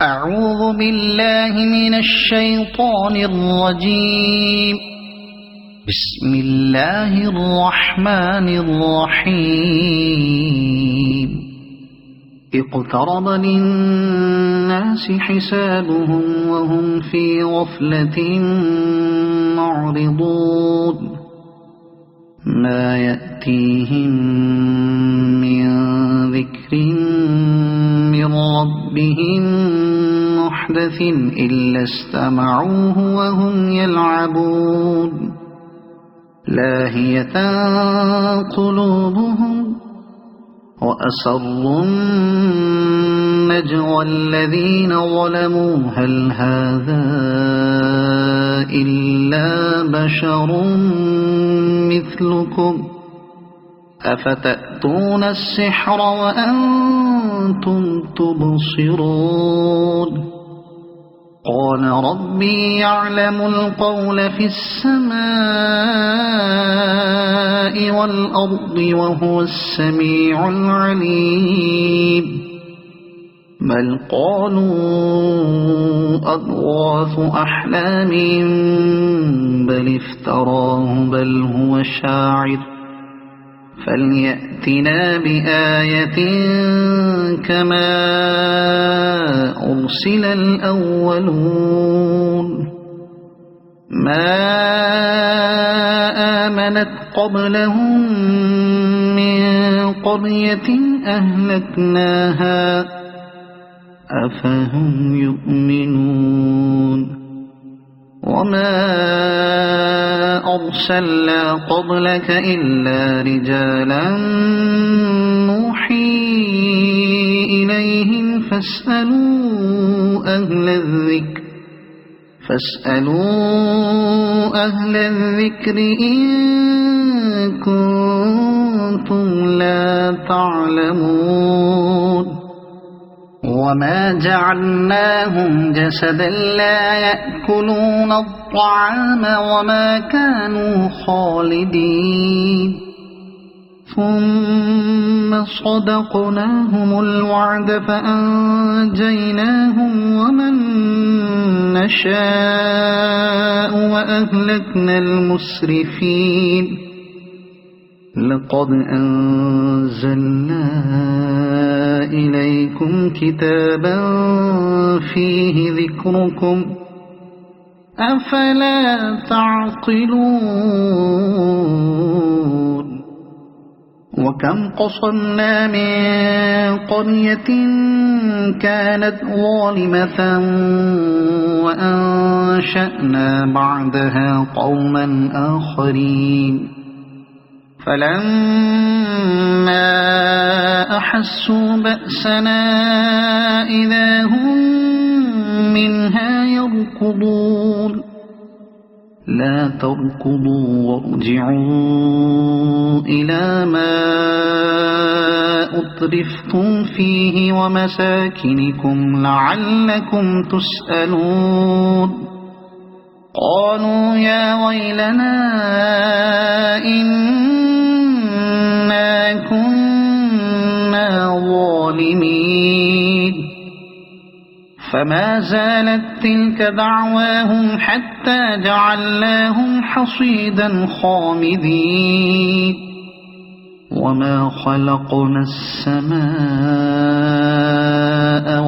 أعوذ بالله من الشيطان الرجيم. بسم الله الرحمن الرحيم. اقترب للناس حسابهم وهم في غفلة معرضون. ما يأتيهم من ذكر من ربهم محدث إلا استمعوه وهم يلعبون. لاهية قلوبهم وأسروا النجوى الذين ظلموا هل هذا إلا بشر مثلكم أفتأتون السحر وأنتم تبصرون. قال ربي يعلم القول في السماء والأرض وهو السميع العليم. بل قالوا أضغاث أحلام بل افتراه بل هو شاعر فليأتنا بآية كما أرسل الأولون. ما آمنت قبلهم من قرية أهلكناها أفهم يؤمنون. وما أرسلنا قبلك إلا رجالا نوحي إليهم فاسألوا أهل الذكر إن كنتم لا تعلمون. وما جعلناهم جسدا لا يأكلون الطعام وما كانوا خالدين. ثم صدقناهم الوعد فأنجيناهم ومن نشاء وأهلكنا المسرفين. لقد أنزلنا إليكم كتابا فيه ذكركم أفلا تعقلون. وكم قصمنا من قرية كانت ظالمة وأنشأنا بعدها قوما آخرين. فلما أحسوا بأسنا إذا هم منها يركضون. لا تركضوا وارجعوا إلى ما أترفتم فيه ومساكنكم لعلكم تسألون. قالوا يا ويلنا إنا كنا ظالمين. فما زالت تلك دعواهم حتى جعلناهم حصيدا خامدين. وما خلقنا السماء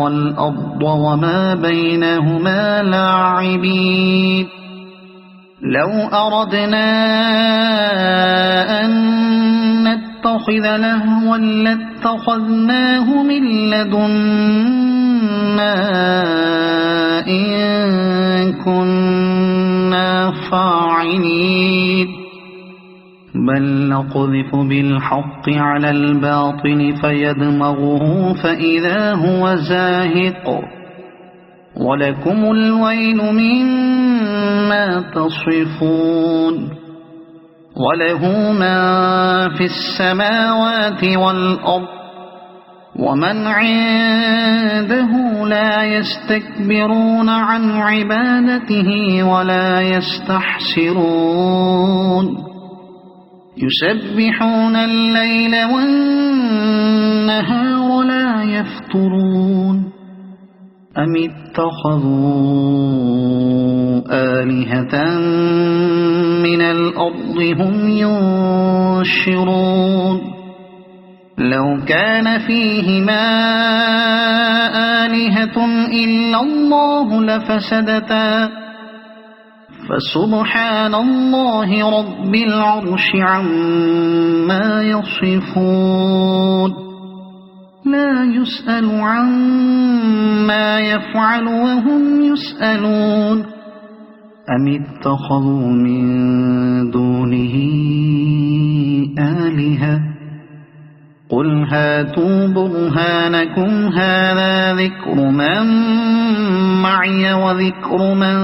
والأرض وما بينهما لاعبين. لو أردنا أن نتخذ لهوا لاتخذناه من لدنا إن كنا فاعلين. بل نقذف بالحق على الباطل فيدمغه فإذا هو زاهق ولكم الويل مما تصفون. وله ما في السماوات والأرض ومن عنده لا يستكبرون عن عبادته ولا يستحسرون. يسبحون الليل والنهار لا يفترون. أم اتخذوا آلهة من الأرض هم ينشرون لو كان فيهما آلهة إلا الله لفسدتا فسبحان الله رب العرش عما يصفون لا يسأل عما يفعل وهم يسألون أم اتخذوا من دونه آلهة قل هاتوا برهانكم هذا ذكر من معي وذكر من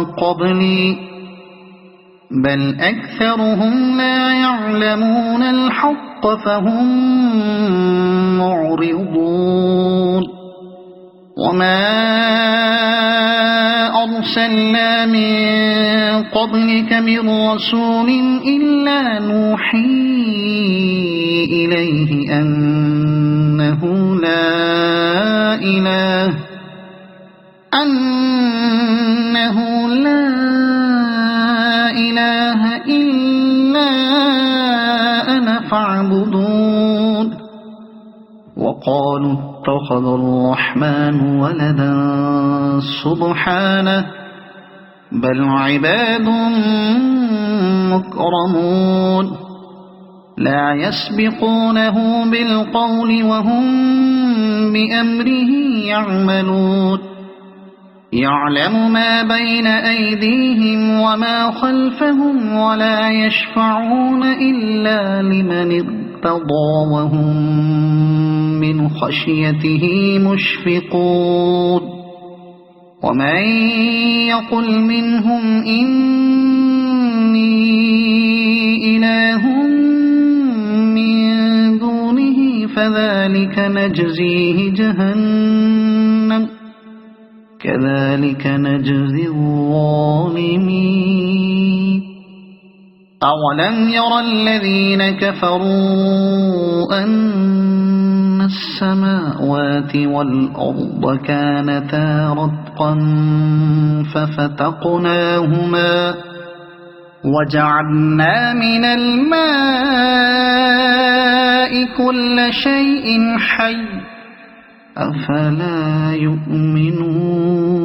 قبلي بل أكثرهم لا يعلمون الحق فهم معرضون وما أرسلنا من قبلك من رسول إلا نوحي إليه أنه لا إله إلا أنا فاعبدون وقالوا اتخذ الرحمن ولدا سبحانه بل عباد مكرمون لا يسبقونه بالقول وهم بأمره يعملون يعلم ما بين أيديهم وما خلفهم ولا يشفعون إلا لمن ارتضى وهم من خشيته مشفقون ومن يقل منهم إني إله من دونه فذلك نجزيه جهنم كذلك نجزي الظالمين أولم ير الذين كفروا أن السماوات والأرض كانتا رتقا ففتقناهما وجعلنا من الماء كل شيء حي أفلا يؤمنون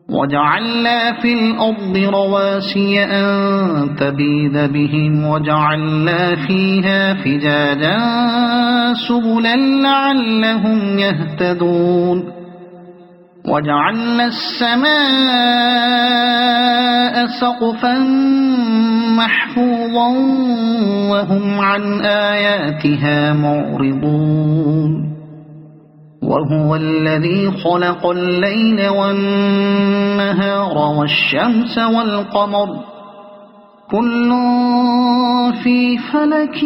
وجعلنا في الأرض رواسي أن تبيد بهم وجعلنا فيها فجاجا سبلا لعلهم يهتدون وجعلنا السماء سقفا محفوظا وهم عن آياتها معرضون وهو الذي خلق الليل والنهار والشمس والقمر كل في فلك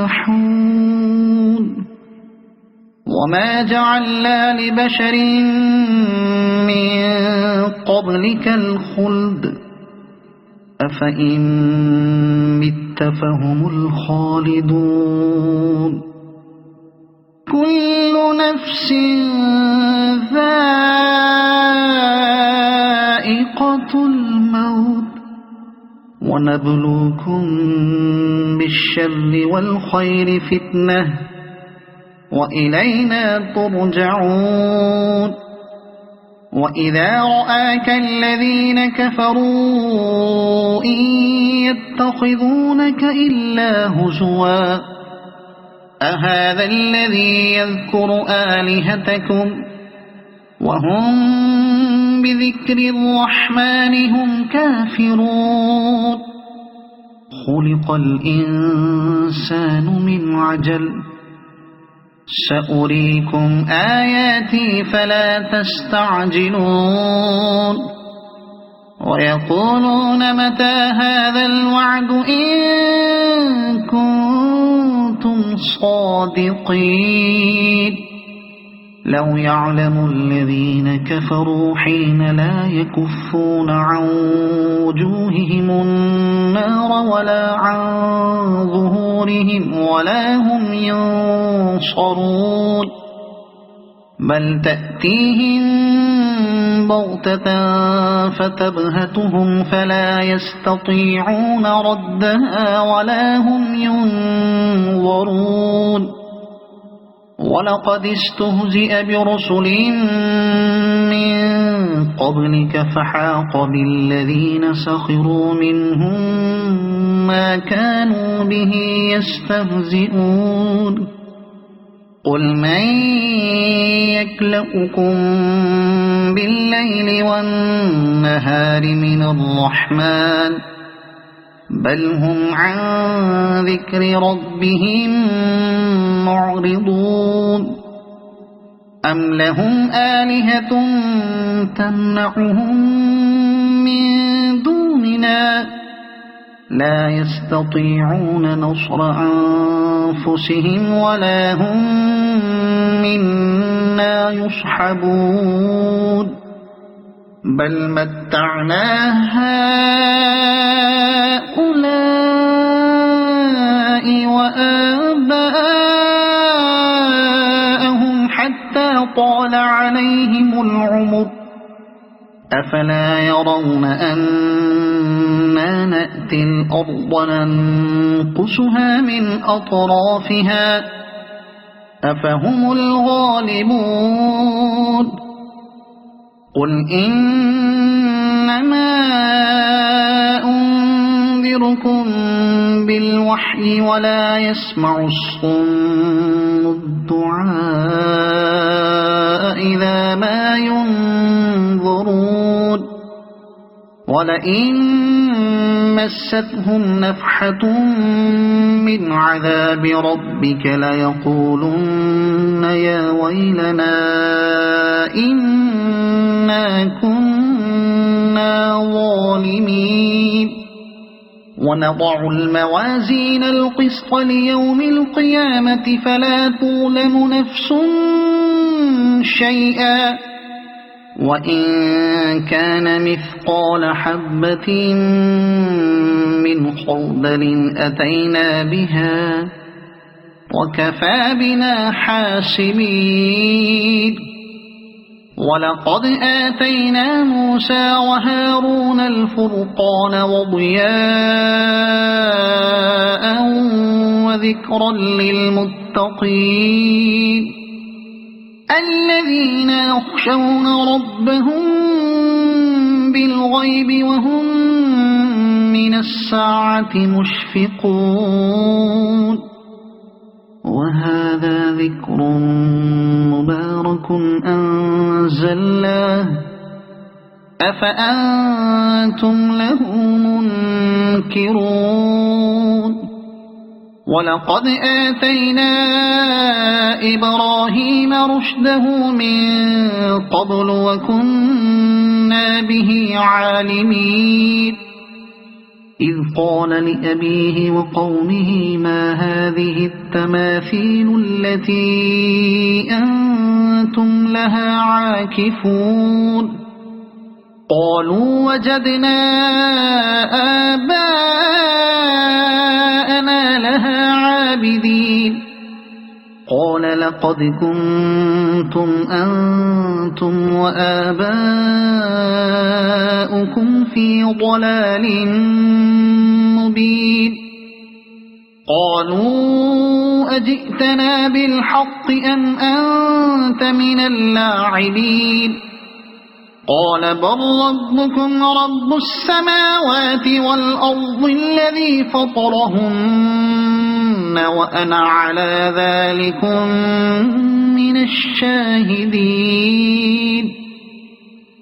يسبحون وما جعلنا لبشر من قبلك الخلد أفإن مت فهم الخالدون كل نفس ذائقة الموت ونبلوكم بالشر والخير فتنة وإلينا ترجعون وإذا رآك الذين كفروا إن يتخذونك إلا هزوا أهذا الذي يذكر آلهتكم وهم بذكر الرحمن هم كافرون خلق الإنسان من عجل سأريكم آياتي فلا تستعجلون ويقولون متى هذا الوعد إن كنتم صادقين لو يعلم الذين كفروا حين لا يكفون عن وجوههم النار ولا عن ظهورهم ولا هم ينصرون بل تأتيهم بغتة فتبهتهم فلا يستطيعون ردها ولا هم ينظرون ولقد استهزئ برسل من قبلك فحاق بالذين سخروا منهم ما كانوا به يستهزئون قل من يكلؤكم بالليل والنهار من الرحمن بل هم عن ذكر ربهم معرضون أم لهم آلهة تمنعهم من دوننا لا يستطيعون نصر أنفسهم ولا هم منا يصحبون بل متعنا هؤلاء وآباءهم حتى طال عليهم العمر أفلا يرون أنا نأتي الأرض ننقصها من أطرافها أفهم الغالبون قل إنما أنذركم بالوحي ولا يسمع الصم الدعاء إذا ما ينظرون ولئن مستهم نفحة من عذاب ربك ليقولن يا ويلنا إنا كنا ظالمين ونضع الموازين القسط ليوم القيامة فلا تظلم نفس شيئا وإن كان مثقال حبة من خردل أتينا بها وكفى بنا حاسبين ولقد آتينا موسى وهارون الفرقان وضياء وذكرا للمتقين الذين يخشون ربهم بالغيب وهم من الساعة مشفقون وهذا ذكر مبارك أنزلناه أفأنتم له منكرون ولقد آتينا إبراهيم رشده من قبل وكنا به عالمين إذ قال لأبيه وقومه ما هذه التماثيل التي أنتم لها عاكفون قالوا وجدنا آباءنا لها عابدين قال لقد كنتم أنتم وآباؤكم في ضلال مبين قالوا أجئتنا بالحق أم أنت من اللاعبين قال بل ربكم رب السماوات والأرض الذي فطرهن وأنا على ذلكم من الشاهدين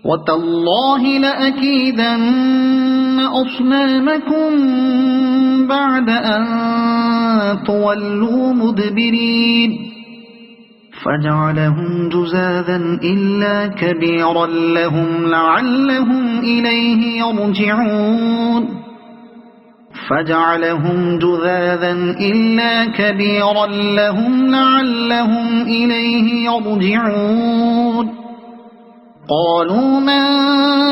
وتالله لأكيدن أصنامكم بعد أن تولوا مدبرين فجعلهم جزاذا إلا كبيرا لهم لعلهم إليه يرجعون فجعلهم جذاذا إلا كبيرا لهم لعلهم إليه يرجعون قالوا من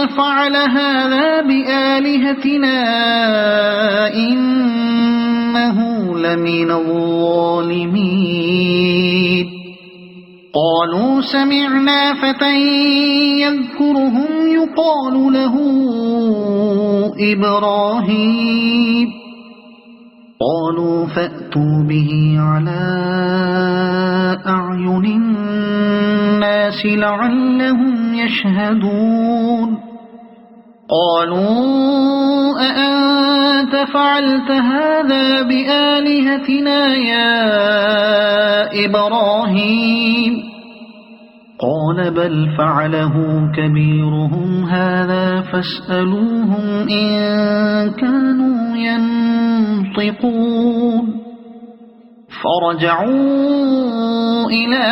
فعل هذا بآلهتنا إنه لمن الظالمين قالوا سمعنا فتى يذكرهم يقال له إبراهيم قالوا فأتوا به على أعين الناس لعلهم يشهدون قالوا أأنت فعلت هذا بآلهتنا يا إبراهيم قال بل فعله كبيرهم هذا فاسألوهم إن كانوا ينطقون فرجعوا إلى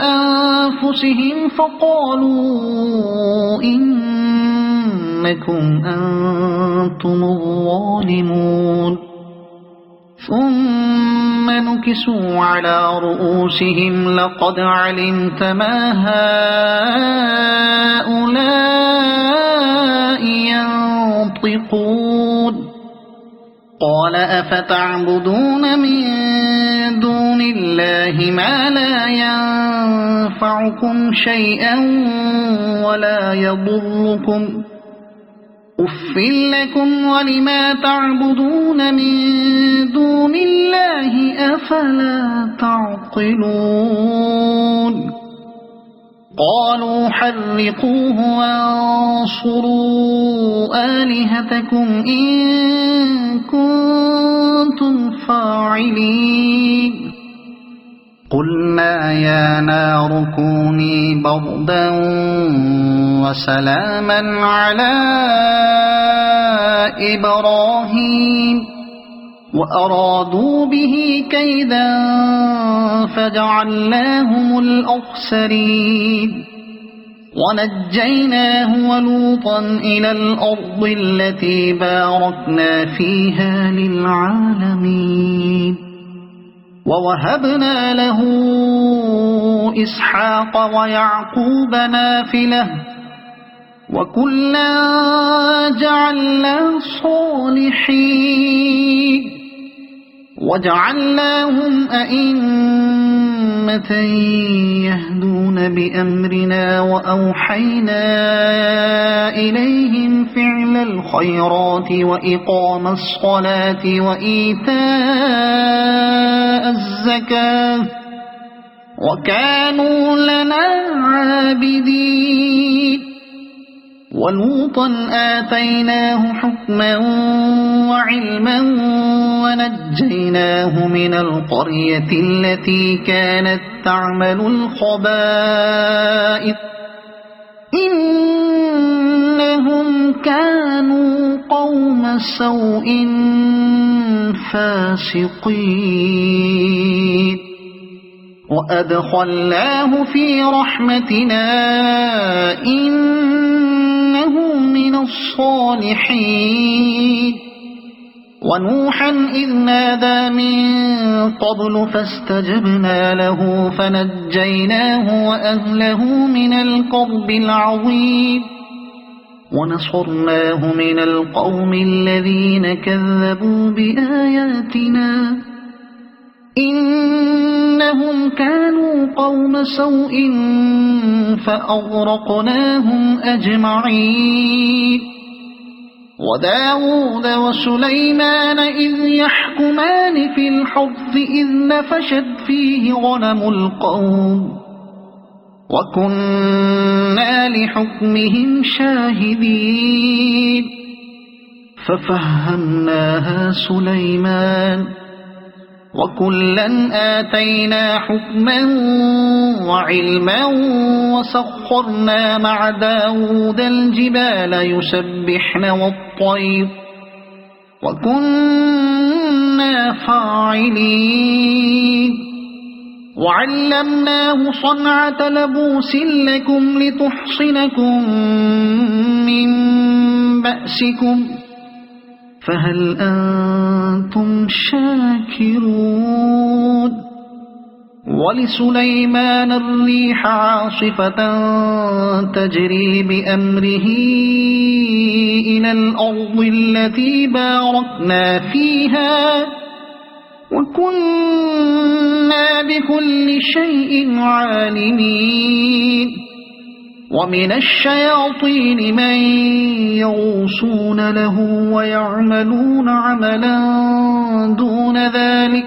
أنفسهم فقالوا إنكم أنتم الظالمون ثم نكسوا على رؤوسهم لقد علمت ما هؤلاء ينطقون قال أفتعبدون من دون الله ما لا ينفعكم شيئا ولا يضركم أف لكم ولما تعبدون من دون الله أفلا تعقلون قالوا حرقوه وانصروا آلهتكم إن كنتم فاعلين قلنا يا نار كوني بردا وسلاما على إبراهيم وأرادوا به كيدا فجعلناهم الأخسرين ونجيناه ولوطا إلى الأرض التي باركنا فيها للعالمين ووهبنا له إسحاق ويعقوب نافلة وكلا جعلنا صالحين وجعلناهم أئمة يهدون بأمرنا وأوحينا إليهم فعل الخيرات وإقام الصلاة وإيتاء الزكاة وكانوا لنا عابدين ولوطا آتيناه حكما وعلما ونجيناه من القرية التي كانت تعمل الخبائث إنهم كانوا قوم سوء فاسقين وأدخلناه في رحمتنا إنه من الصالحين ونوحا إذ نادى من قبل فاستجبنا له فنجيناه وأهله من الكرب العظيم ونصرناه من القوم الذين كذبوا بآياتنا إنهم كانوا قوم سوء فأغرقناهم أجمعين وداود وسليمان إذ يحكمان في الحرث إذ نفشت فيه غنم القوم وكنا لحكمهم شاهدين ففهمناها سليمان وكلا آتينا حكما وعلما وسخرنا مع داود الجبال يسبحن والطير وكنا فاعلين وعلمناه صنعة لبوس لكم لتحصنكم من بأسكم فهل أنتم شاكرون ولسليمان الريح عاصفة تجري بأمره إلى الأرض التي باركنا فيها وكنا بكل شيء عالمين ومن الشياطين من يغوصون له ويعملون عملا دون ذلك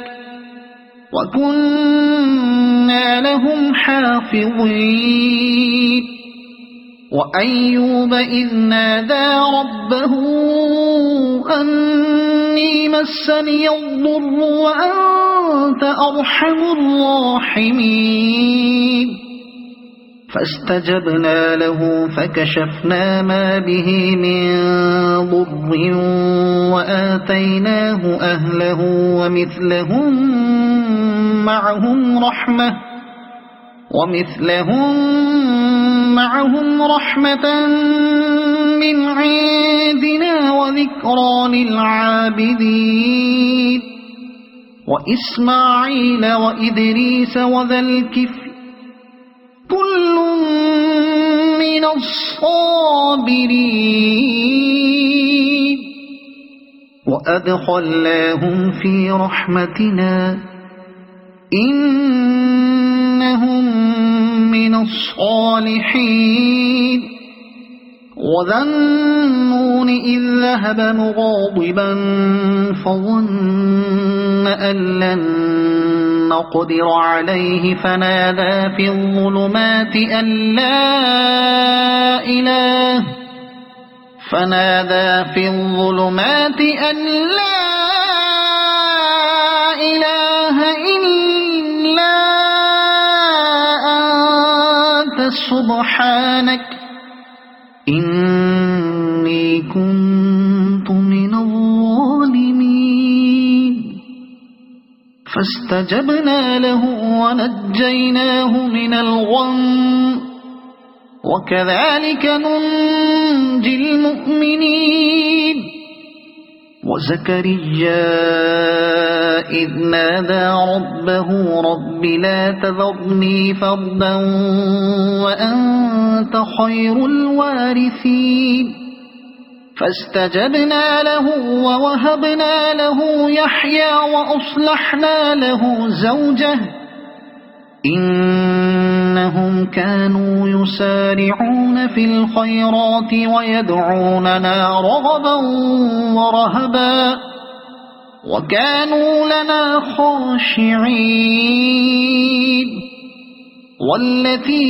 وكنا لهم حافظين وأيوب إذ نادى ربه أني مسني الضر وأنت أرحم الراحمين فاستجبنا له فكشفنا ما به من ضر وآتيناه أهله ومثلهم معهم رحمة من عندنا وذكرى للعابدين وإسماعيل وإدريس وذا الكفل كل من الصابرين وأدخلناهم في رحمتنا إنهم من الصالحين وذا النون إذ ذهب مغاضبا فظن أن لن نقدر عليه فنادى في الظلمات أن لا إله إلا أنت سبحانك إني كنت من الظالمين فاستجبنا له ونجيناه من الغم وكذلك ننجي المؤمنين وزكريا إذ نادى ربه رب لا تذرني فردا وأنت خير الوارثين فاستجبنا له ووهبنا له يحيى وأصلحنا له زوجه إنهم كانوا يسارعون في الخيرات ويدعوننا رغبا ورهبا وكانوا لنا خاشعين والتي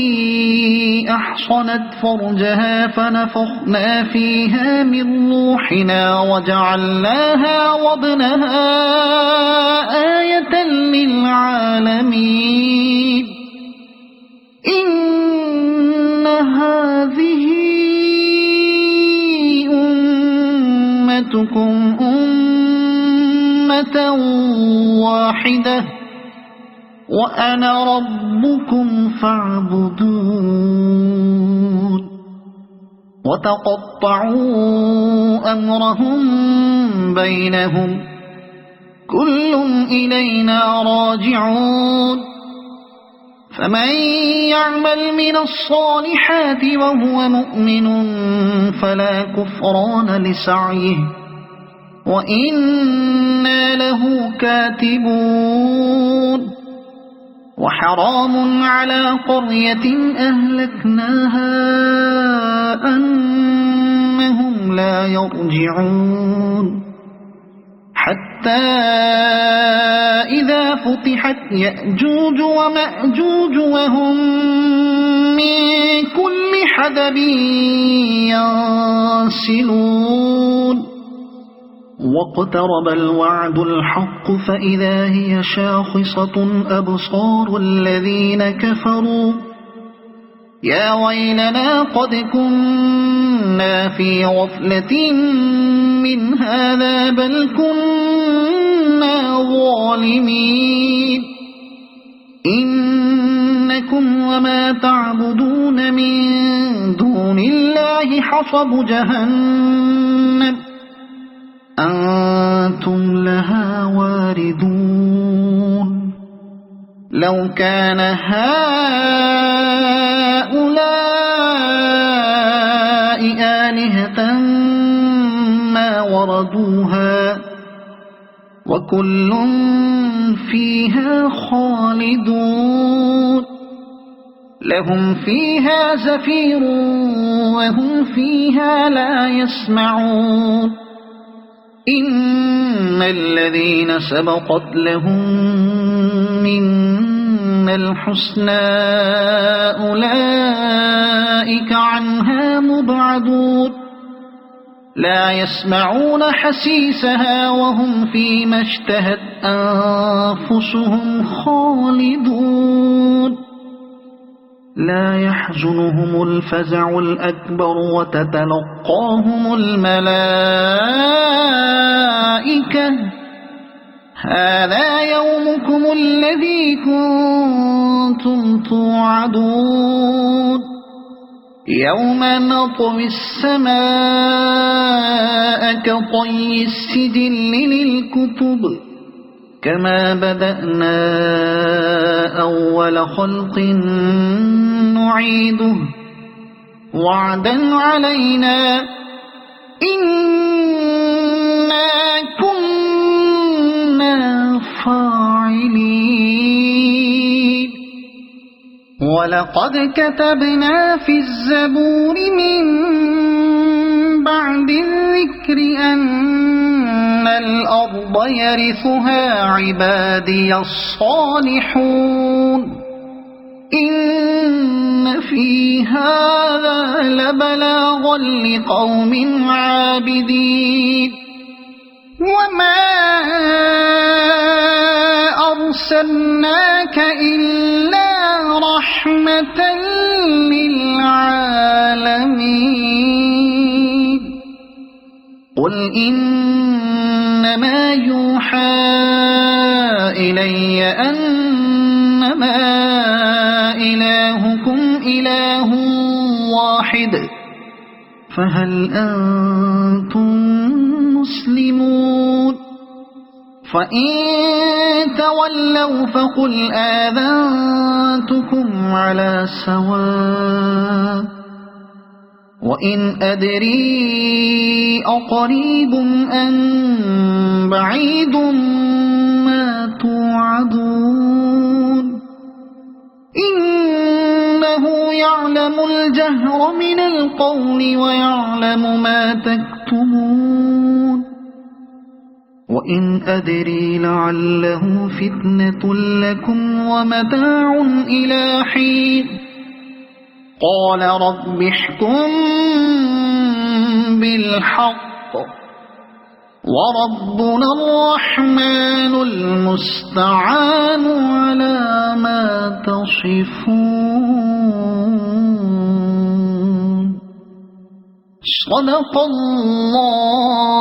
أحصنت فرجها فنفخنا فيها من روحنا وجعلناها وابنها آية للعالمين إن هذه أمتكم أمة واحدة وأنا ربكم فاعبدون وتقطعوا أمرهم بينهم كل إلينا راجعون فمن يعمل من الصالحات وهو مؤمن فلا كفران لسعيه وإنا له كاتبون وحرام على قرية أهلكناها أنهم لا يرجعون حتى إذا فتحت يأجوج ومأجوج وهم من كل حدب ينسلون واقترب الوعد الحق فإذا هي شاخصة أبصار الذين كفروا يا ويلنا قد كنا في غفلة من هذا بل كنا ظالمين إنكم وما تعبدون من دون الله حصب جهنم أنتم لها واردون لو كان هؤلاء آلهة ما وردوها وكل فيها خالدون لهم فيها زفير وهم فيها لا يسمعون إن الذين سبقت لهم منا الحسنى أولئك عنها مبعدون لا يسمعون حسيسها وهم فيما اشتهت أنفسهم خالدون لا يحزنهم الفزع الأكبر وتتلقاهم الملائكة هذا يومكم الذي كنتم توعدون يوم نطوي السماء كطي السجل للكتب كما بدأنا أول خلق نعيده وعدا علينا إنا كنا فاعلين ولقد كتبنا في الزبور من بعد الذكر أن الأرض يرثها عبادي الصالحون إن في هذا لبلاغا لقوم عابدين وما أرسلناك إلا رحمة للعالمين قل إنما يوحى إلي أنما إلهكم إله واحد فهل أنتم مسلمون فإن تولوا فقل آذنتكم على سواء وإن أدري أقريب أم بعيد ما توعدون إنه يعلم الجهر من القول ويعلم ما تكتمون وإن أدري لعله فتنة لكم ومتاع إلى حين قال رب احكم بالحق وربنا الرحمن المستعان على ما تصفون صدق الله